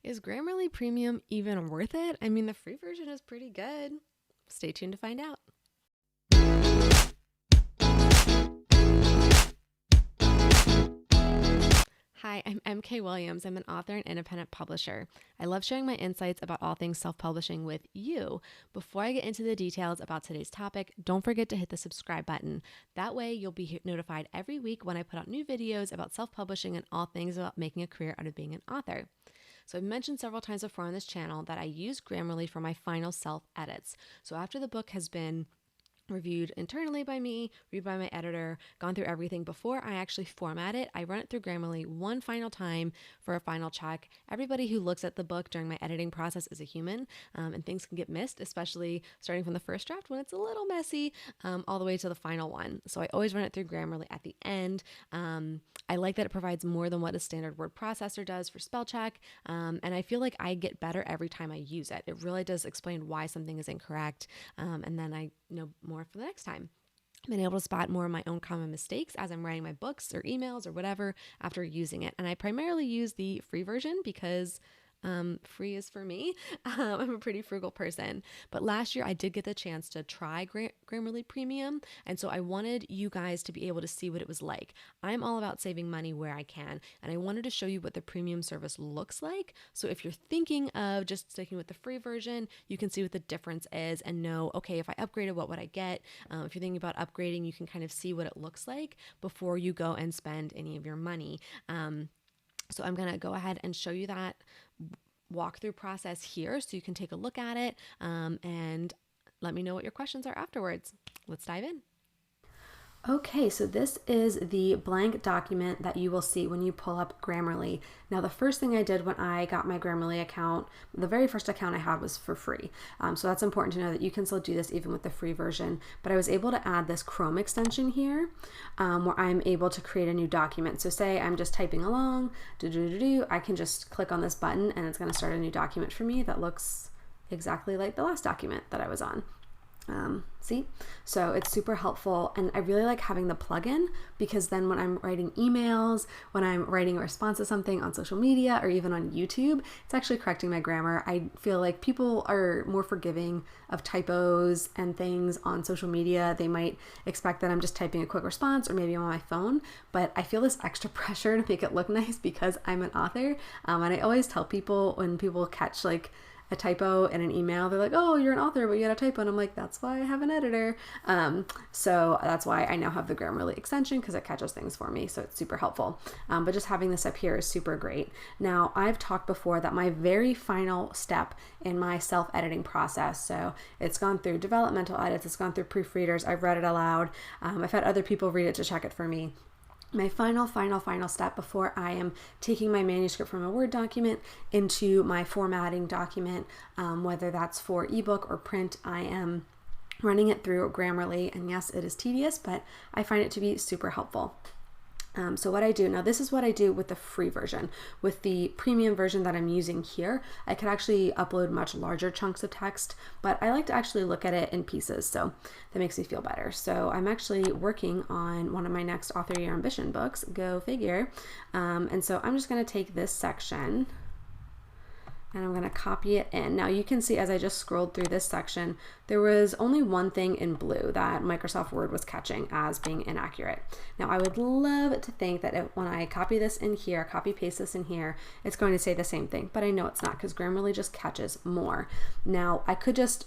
Is Grammarly Premium even worth it? I mean, the free version is pretty good. Stay tuned to find out. Hi, I'm MK Williams. I'm an author and independent publisher. I love sharing my insights about all things self publishing with you. Before I get into the details about today's topic, don't forget to hit the subscribe button. That way, you'll be notified every week when I put out new videos about self publishing and all things about making a career out of being an author. So I've mentioned several times before on this channel that I use Grammarly for my final self edits. So after the book has been reviewed internally by me, reviewed by my editor, gone through everything before I actually format it, I run it through Grammarly one final time for a final check. Everybody who looks at the book during my editing process is a human, and things can get missed, especially starting from the first draft when it's a little messy, all the way to the final one. So I always run it through Grammarly at the end. I like that it provides more than what a standard word processor does for spell check, and I feel like I get better every time I use it. It really does explain why something is incorrect, and then I know more for the next time. I've been able to spot more of my own common mistakes as I'm writing my books or emails or whatever after using it. And I primarily use the free version because free is for me. I'm a pretty frugal person. But last year I did get the chance to try Grammarly Premium. And so I wanted you guys to be able to see what it was like. I'm all about saving money where I can. And I wanted to show you what the premium service looks like. So if you're thinking of just sticking with the free version, you can see what the difference is and know, okay, if I upgraded, what would I get? If you're thinking about upgrading, you can kind of see what it looks like before you go and spend any of your money. So I'm going to go ahead and show you that walkthrough process here so you can take a look at it, and let me know what your questions are afterwards. Let's dive in. Okay, so this is the blank document that you will see when you pull up Grammarly. Now, the first thing I did when I got my Grammarly account, the very first account I had was for free. So that's important to know that you can still do this even with the free version. But I was able to add this Chrome extension here where I'm able to create a new document. So say I'm just typing along, I can just click on this button and it's going to start a new document for me that looks exactly like the last document that I was on. See? So it's super helpful, and I really like having the plugin because then when I'm writing emails, when I'm writing a response to something on social media or even on YouTube, it's actually correcting my grammar. I feel like people are more forgiving of typos and things on social media. They might expect that I'm just typing a quick response or maybe on my phone, but I feel this extra pressure to make it look nice because I'm an author. And I always tell people when people catch like a typo in an email, they're like, oh, you're an author, but you had a typo. And I'm like, that's why I have an editor. So that's why I now have the Grammarly extension because it catches things for me. So it's super helpful. But just having this up here is super great. Now, I've talked before that my very final step in my self-editing process, so it's gone through developmental edits, it's gone through proofreaders, I've read it aloud. I've had other people read it to check it for me. My final step before I am taking my manuscript from a Word document into my formatting document, whether that's for ebook or print, I am running it through Grammarly. And yes, it is tedious, but I find it to be super helpful. So what I do, now this is what I do with the free version. With the premium version that I'm using here, I could actually upload much larger chunks of text, but I like to actually look at it in pieces, so that makes me feel better. So I'm actually working on one of my next Author Your Ambition books, go figure, and so I'm just going to take this section and I'm going to copy it in. Now you can see as I just scrolled through this section, there was only one thing in blue that Microsoft Word was catching as being inaccurate. Now I would love to think that when I copy this in here, copy paste this in here, it's going to say the same thing, but I know it's not because Grammarly just catches more. Now I could just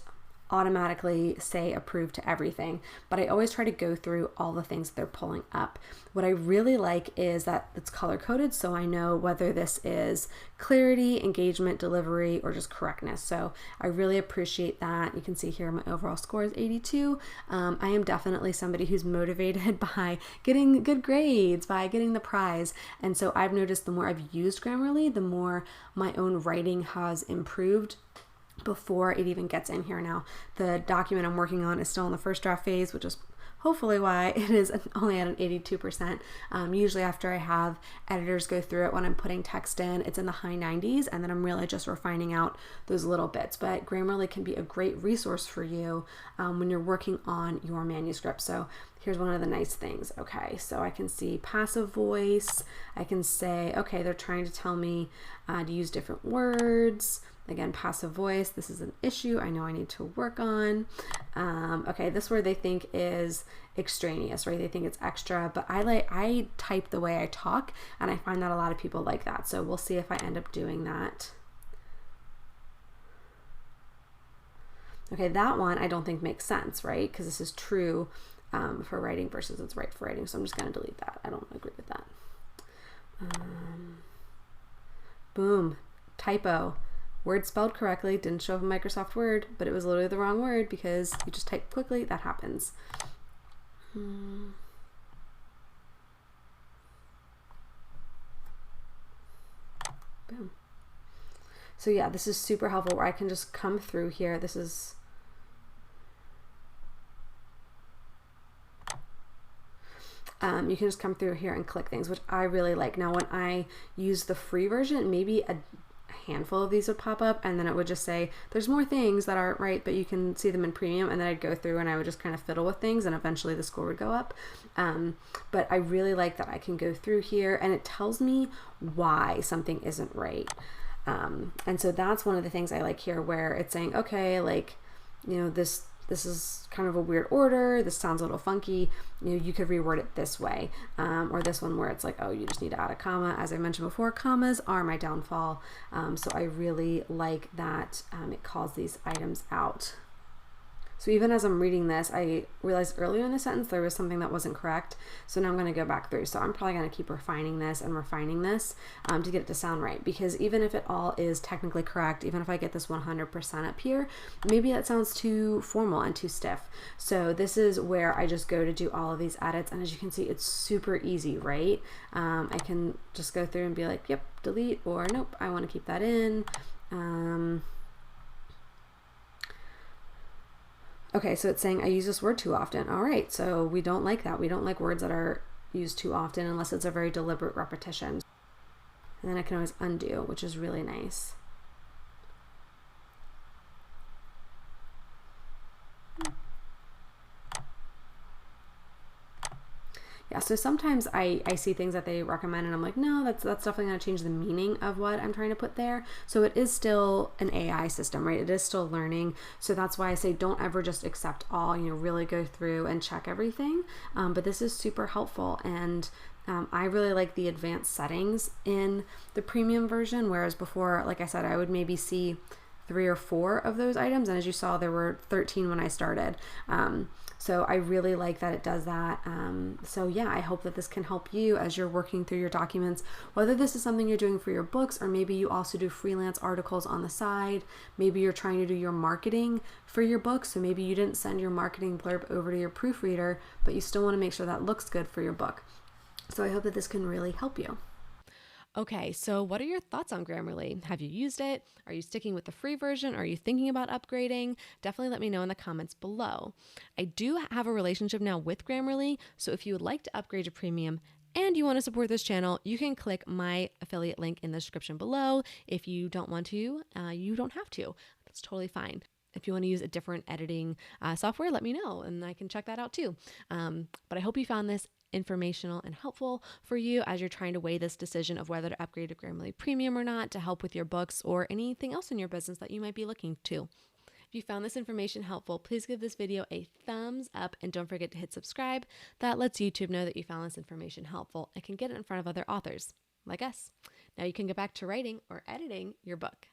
automatically say approve to everything, but I always try to go through all the things they're pulling up. What I really like is that it's color coded, so I know whether this is clarity, engagement, delivery, or just correctness. So I really appreciate that. You can see here my overall score is 82. I am definitely somebody who's motivated by getting good grades, by getting the prize. And so I've noticed the more I've used Grammarly, the more my own writing has improved before it even gets in here. Now, the document I'm working on is still in the first draft phase, which is hopefully why it is only at an 82%. Usually after I have editors go through it when I'm putting text in, it's in the high 90s, and then I'm really just refining out those little bits. But Grammarly can be a great resource for you when you're working on your manuscript. So here's one of the nice things. Okay, so I can see passive voice. I can say, okay, they're trying to tell me to use different words. Again, passive voice, this is an issue I know I need to work on. Okay, this word they think is extraneous, right? They think it's extra, but I type the way I talk, and I find that a lot of people like that. So we'll see if I end up doing that. Okay, that one I don't think makes sense, right? Because this is true for writing versus it's right for writing. So I'm just going to delete that. I don't agree with that. Boom, typo. Word spelled correctly, didn't show up in Microsoft Word, but it was literally the wrong word because you just type quickly. That happens. Boom. So yeah, this is super helpful where I can just come through here. This is you can just come through here and click things, which I really like. Now, when I use the free version, maybe a handful of these would pop up, and then it would just say there's more things that aren't right, but you can see them in premium, and then I'd go through and I would just kind of fiddle with things, and eventually the score would go up. But I really like that I can go through here and it tells me why something isn't right. And so that's one of the things I like here, where it's saying, okay, like, you know, this is kind of a weird order. This sounds a little funky. You know, you could reword it this way. Or this one where it's like, oh, you just need to add a comma. As I mentioned before, commas are my downfall. So I really like that it calls these items out. So even as I'm reading this, I realized earlier in the sentence there was something that wasn't correct. So now I'm going to go back through. So I'm probably going to keep refining this and refining this to get it to sound right. Because even if it all is technically correct, even if I get this 100% up here, maybe that sounds too formal and too stiff. So this is where I just go to do all of these edits. And as you can see, it's super easy, right? I can just go through and be like, yep, delete, or nope, I want to keep that in. Okay, so it's saying I use this word too often. All right, so we don't like that. We don't like words that are used too often unless it's a very deliberate repetition. And then I can always undo, which is really nice. Yeah, so sometimes I see things that they recommend and I'm like, no, that's definitely going to change the meaning of what I'm trying to put there. So it is still an AI system, right? It is still learning. So that's why I say don't ever just accept all, you know, really go through and check everything. But this is super helpful. And I really like the advanced settings in the premium version, whereas before, like I said, I would maybe see 3 or 4 of those items. And as you saw, there were 13 when I started. So I really like that it does that. So yeah, I hope that this can help you as you're working through your documents, whether this is something you're doing for your books, or maybe you also do freelance articles on the side. Maybe you're trying to do your marketing for your book. So maybe you didn't send your marketing blurb over to your proofreader, but you still want to make sure that looks good for your book. So I hope that this can really help you. Okay, so what are your thoughts on Grammarly? Have you used it? Are you sticking with the free version? Are you thinking about upgrading? Definitely let me know in the comments below. I do have a relationship now with Grammarly, so if you would like to upgrade to premium and you want to support this channel, you can click my affiliate link in the description below. If you don't want to, you don't have to. That's totally fine. If you want to use a different editing software, let me know and I can check that out too. But I hope you found this informational and helpful for you as you're trying to weigh this decision of whether to upgrade to Grammarly Premium or not to help with your books or anything else in your business that you might be looking to. If you found this information helpful, please give this video a thumbs up and don't forget to hit subscribe. That lets YouTube know that you found this information helpful and can get it in front of other authors like us. Now you can get back to writing or editing your book.